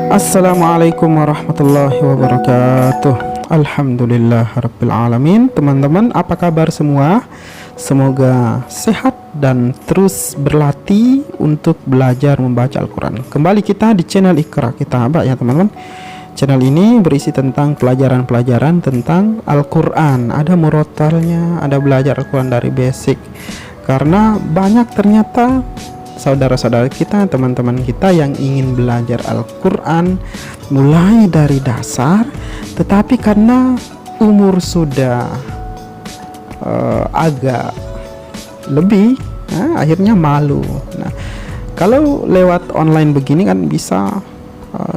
Assalamualaikum warahmatullahi wabarakatuh. Alhamdulillah rabbil alamin. Teman-teman, apa kabar semua? Semoga sehat dan terus berlatih untuk belajar membaca Al-Quran. Kembali kita di channel Iqra Kitabah ya teman-teman. Channel ini berisi tentang pelajaran-pelajaran tentang Al-Quran. Ada murotalnya, ada belajar Al-Quran dari basic. Karena banyak ternyata saudara-saudara kita, teman-teman kita yang ingin belajar Al-Quran mulai dari dasar, tetapi karena umur sudah agak lebih, akhirnya malu. Nah, kalau lewat online begini kan bisa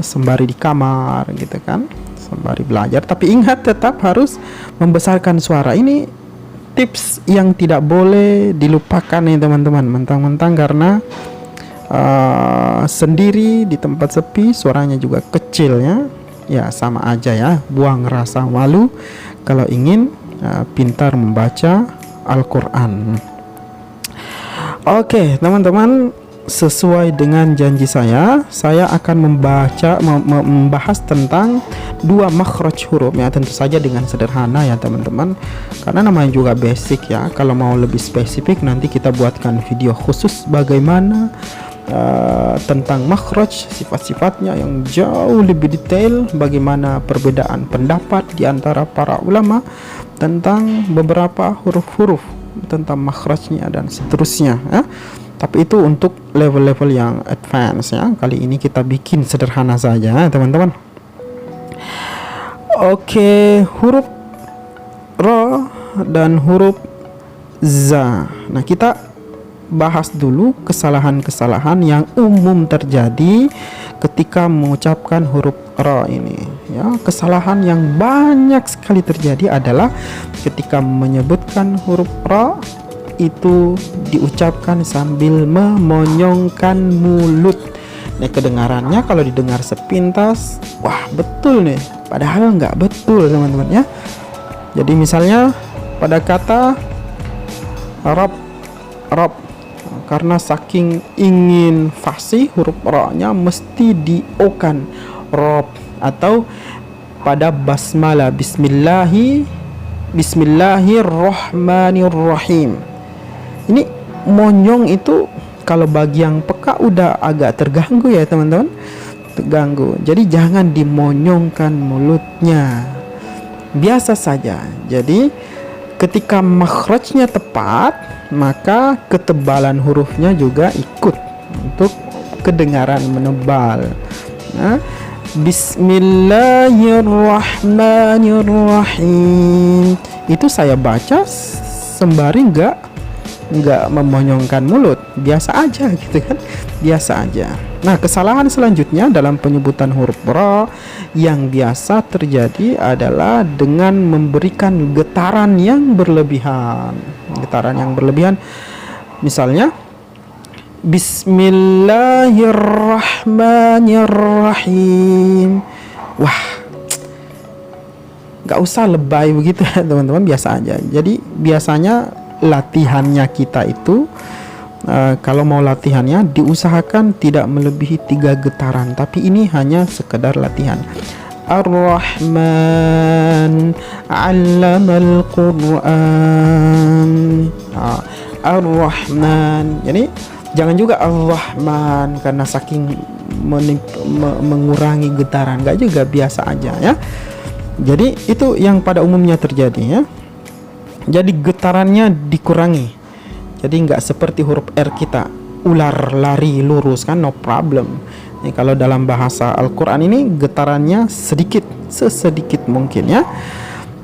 sembari di kamar gitu kan, sembari belajar. Tapi ingat, tetap harus membesarkan suara. Ini tips yang tidak boleh dilupakan nih teman-teman. Mentang-mentang karena sendiri di tempat sepi suaranya juga kecil ya sama aja ya, buang rasa malu kalau ingin pintar membaca Al-Quran. Oke teman-teman, sesuai dengan janji saya akan membahas tentang dua makhraj huruf ya, tentu saja dengan sederhana ya teman-teman, karena namanya juga basic ya. Kalau mau lebih spesifik nanti kita buatkan video khusus bagaimana tentang makhraj, sifat-sifatnya yang jauh lebih detail, bagaimana perbedaan pendapat di antara para ulama tentang beberapa huruf-huruf, tentang makhrajnya dan seterusnya ya. Tapi itu untuk level-level yang advance ya. Kali ini kita bikin sederhana saja teman-teman. Oke, huruf ra dan huruf za. Nah, kita bahas dulu kesalahan-kesalahan yang umum terjadi ketika mengucapkan huruf ra ini ya. Kesalahan yang banyak sekali terjadi adalah ketika menyebutkan huruf ra itu diucapkan sambil memonyongkan mulut. Nah, kedengarannya kalau didengar sepintas, wah betul nih, padahal nggak betul teman-teman ya. Jadi misalnya pada kata rob, karena saking ingin fasih huruf ra-nya mesti di-o-kan rob. Atau pada basmalah, bismillahirrahmanirrahim. Ini monyong itu kalau bagi yang peka udah agak terganggu ya teman-teman, terganggu. Jadi jangan dimonyongkan mulutnya, biasa saja. Jadi ketika makhrajnya tepat, maka ketebalan hurufnya juga ikut untuk kedengaran menebal. Nah, bismillahirrahmanirrahim itu saya baca sembari nggak memonyongkan mulut, biasa aja gitu kan, biasa aja. Nah, kesalahan selanjutnya dalam penyebutan huruf ra yang biasa terjadi adalah dengan memberikan getaran yang berlebihan. Misalnya bismillahirrahmanirrahim. Wah, nggak usah lebay begitu ya teman-teman, biasa aja. Jadi biasanya latihannya kita itu kalau mau latihannya diusahakan tidak melebihi 3 getaran, tapi ini hanya sekedar latihan. Ar-Rahman 'allamal Qur'an. Ar-Rahman. Jadi jangan juga Ar-Rahman karena saking mengurangi getaran, enggak juga, biasa aja ya. Jadi itu yang pada umumnya terjadi ya. Jadi getarannya dikurangi. Jadi nggak seperti huruf R kita, ular lari lurus kan, no problem. Ini kalau dalam bahasa Al-Quran ini getarannya sedikit, sesedikit mungkin ya.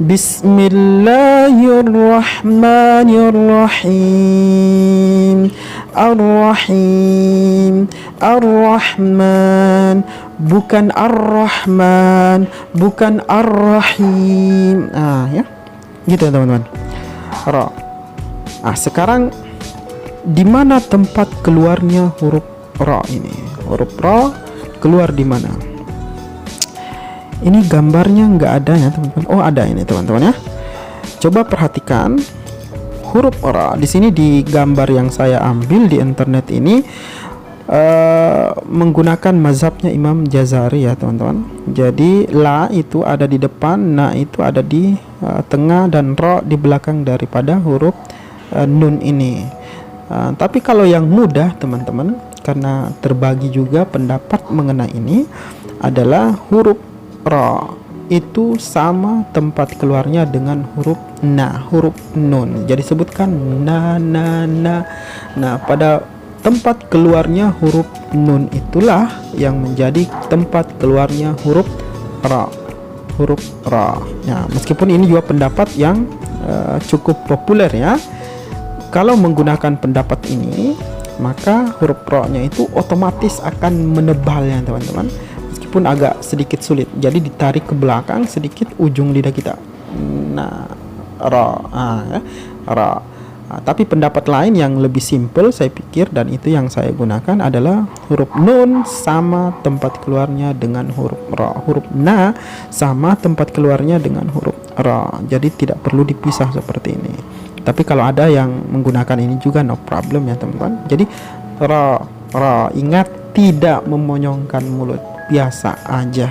Bismillahirrahmanirrahim. Ar-Rahim. Ar-Rahman. Bukan Ar-Rahman, bukan Ar-Rahim. Ya. Gitu ya teman-teman. Ra. Sekarang di mana tempat keluarnya huruf ra ini? Huruf ra keluar di mana? Ini gambarnya nggak ada ya teman-teman. Oh, ada ini teman-teman ya. Coba perhatikan huruf ra di sini, di gambar yang saya ambil di internet ini menggunakan mazhabnya Imam Jazari ya teman-teman. Jadi la itu ada di depan, na itu ada di tengah, dan ro di belakang daripada huruf nun ini. Tapi kalau yang mudah teman-teman, karena terbagi juga pendapat mengenai ini, adalah huruf ra itu sama tempat keluarnya dengan huruf na, huruf nun. Jadi sebutkan na na na. Nah, pada tempat keluarnya huruf nun itulah yang menjadi tempat keluarnya huruf ra, huruf ra. Nah, meskipun ini juga pendapat yang cukup populer ya. Kalau menggunakan pendapat ini, maka huruf ra-nya itu otomatis akan menebal ya teman-teman, meskipun agak sedikit sulit. Jadi ditarik ke belakang sedikit ujung lidah kita. Nah, ra, ya, ra. Tapi pendapat lain yang lebih simpel saya pikir, dan itu yang saya gunakan, adalah huruf nun sama tempat keluarnya dengan huruf ra, huruf na sama tempat keluarnya dengan huruf ra. Jadi tidak perlu dipisah seperti ini. Tapi kalau ada yang menggunakan ini juga no problem ya teman-teman. Jadi ra, ra, ingat tidak memonyongkan mulut, biasa aja.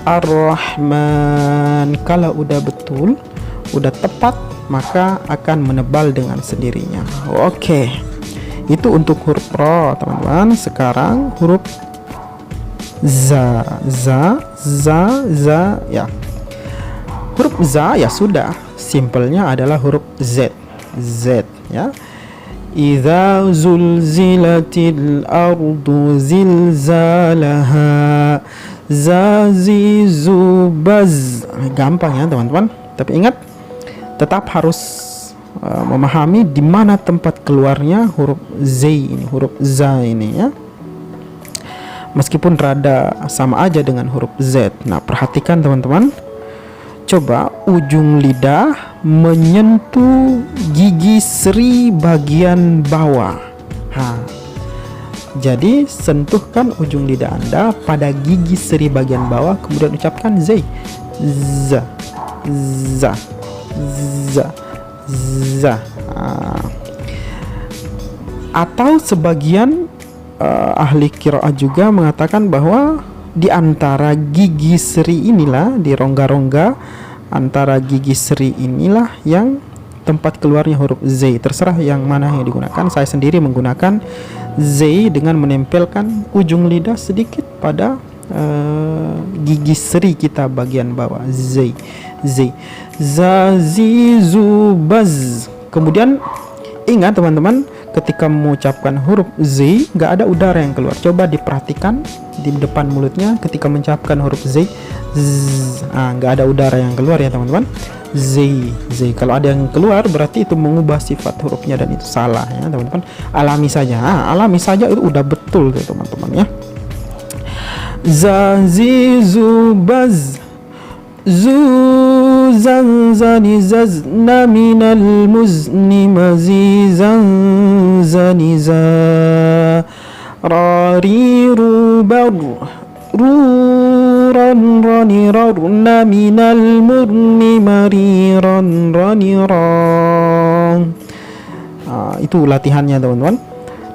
Ar-Rahman, kalau udah betul, udah tepat, maka akan menebal dengan sendirinya. Oke, itu untuk huruf ra teman-teman. Sekarang huruf za, za ya. Huruf za ya sudah, simpelnya adalah huruf z, ya. Idza zulzilatil ardu zilzalaha, zazizubaz. Gampang ya teman-teman. Tapi ingat, tetap harus memahami di mana tempat keluarnya huruf z ini, huruf za ini ya. Meskipun rada sama aja dengan huruf z. Nah, perhatikan teman-teman. Coba ujung lidah menyentuh gigi seri bagian bawah. Jadi sentuhkan ujung lidah Anda pada gigi seri bagian bawah, kemudian ucapkan z, za, za, za, za. Atau sebagian ahli qiraat juga mengatakan bahwa di antara gigi seri inilah, di rongga-rongga antara gigi seri inilah yang tempat keluarnya huruf z. Terserah yang mana yang digunakan. Saya sendiri menggunakan z dengan menempelkan ujung lidah sedikit pada gigi seri kita bagian bawah, z, z, zazizubaz. Kemudian ingat teman-teman, ketika mengucapkan huruf z nggak ada udara yang keluar. Coba diperhatikan di depan mulutnya ketika mengucapkan huruf z, nggak ada udara yang keluar ya teman-teman. Z, z. Kalau ada yang keluar berarti itu mengubah sifat hurufnya, dan itu salah ya teman-teman. Alami saja, alami saja itu udah betul tuh teman-teman ya. Zazizubaz, zuzanzani zazna minal muzni mazizan zaniza, rariru bar ruran ranirarna minal murni mariran raniran. Itu latihannya teman-teman.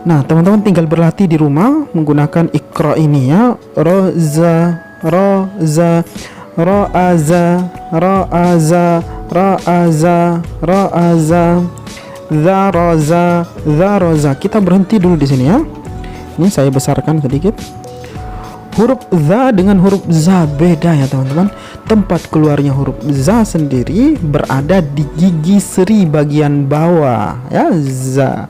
Nah, teman-teman tinggal berlatih di rumah menggunakan Iqra ini ya. Roza, roza, ra'aza, ra'aza, ra'aza, ra'aza, dzaraza, dzaraza. Kita berhenti dulu di sini ya. Ini saya besarkan sedikit. Huruf za dengan huruf za beda ya teman-teman. Tempat keluarnya huruf za sendiri berada di gigi seri bagian bawah ya, za,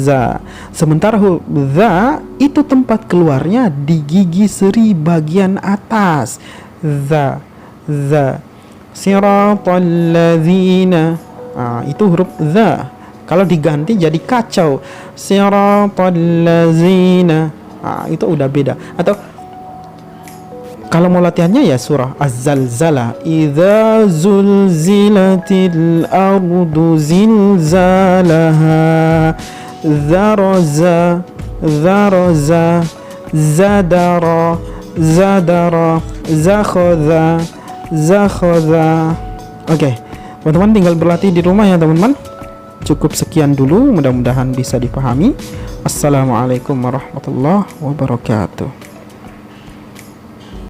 za. Sementara huruf za itu tempat keluarnya di gigi seri bagian atas, za, za. Siratal ladzina, itu huruf za. Kalau diganti jadi kacau, siratal ladzina, itu udah beda. Atau kalau mau latihannya ya surah Az-Zalzalah, idza zulzilatil ardu zilzalaha, dzaraza, dzaraza, zadara, zadara, zakhadha, zakhadha. Oke, teman-teman tinggal berlatih di rumah ya teman-teman. Cukup sekian dulu, mudah-mudahan bisa dipahami. Assalamualaikum warahmatullahi wabarakatuh.